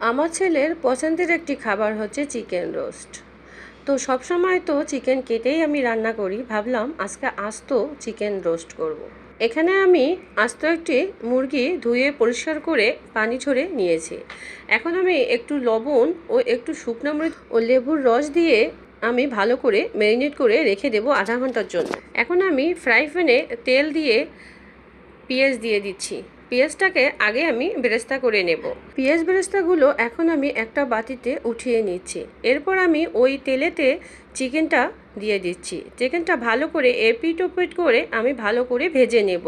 আমার ছেলের পছন্দের একটি খাবার হচ্ছে চিকেন রোস্ট। তো সবসময় তো চিকেন কেটেই আমি রান্না করি, ভাবলাম আজকে আস্ত চিকেন রোস্ট করব। এখানে আমি আস্ত একটি মুরগি ধুয়ে পরিষ্কার করে পানি ঝরে নিয়েছি। এখন আমি একটু লবণ ও একটু শুকনো মরিচ ও লেবুর রস দিয়ে আমি ভালো করে ম্যারিনেট করে রেখে দেবো আধা ঘন্টার জন্য। এখন আমি ফ্রাই প্যানে তেল দিয়ে পেঁয়াজ দিয়ে দিচ্ছি। পেঁয়াজটাকে আগে আমি বেরেস্তা করে নেব। পেঁয়াজ বেরেস্তাগুলো এখন আমি একটা বাটিতে উঠিয়ে নিচ্ছি। এরপর আমি ওই তেলেতে চিকেনটা দিয়ে দিচ্ছি। চিকেনটা ভালো করে এপিট ওপিট করে আমি ভালো করে ভেজে নেব।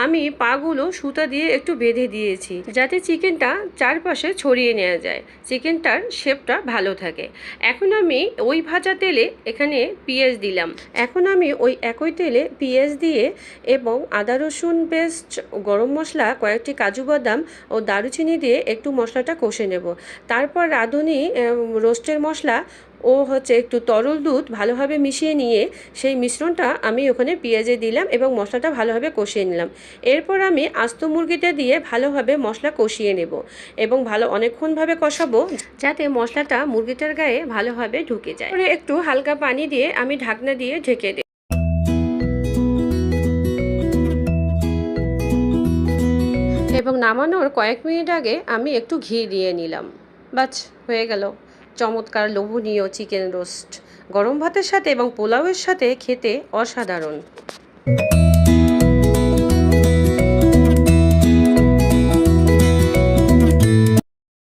আমি পাগুলো সুতা দিয়ে একটু বেঁধে দিয়েছি যাতে চিকেনটা চারপাশে ছড়িয়ে নেওয়া যায়, চিকেনটার শেপটা ভালো থাকে। এখন আমি ওই ভাজা তেলে এখানে পেঁয়াজ দিলাম। এখন আমি ওই একই তেলে পেঁয়াজ দিয়ে এবং আদা রসুন পেস্ট, গরম মশলা, কয়েকটি কাজু বাদাম ও দারুচিনি দিয়ে একটু মশলাটা কষে নেব। তারপর রাঁধুনি রোস্টের মশলা ও হচ্ছে একটু তরল দুধ ভালোভাবে মিশিয়ে নিয়ে সেই মিশ্রণটা আমি ওখানে পেঁয়াজে দিলাম এবং মশলাটা ভালোভাবে কষিয়ে নিলাম। এরপর আমি আস্ত মুরগিটা দিয়ে ভালোভাবে মশলা কষিয়ে নেব এবং অনেকক্ষণভাবে কষাবো যাতে মশলাটা মুরগিটার গায়ে ভালোভাবে ঢুকে যায়। পরে একটু হালকা পানি দিয়ে আমি ঢাকনা দিয়ে ঢেকে দিই এবং নামানোর কয়েক মিনিট আগে আমি একটু ঘি দিয়ে নিলাম। বাস, হয়ে গেল চমৎকার লোভনীয় চিকেন রোস্ট। গরম ভাতের সাথে এবং পোলাওয়ের সাথে খেতে অসাধারণ।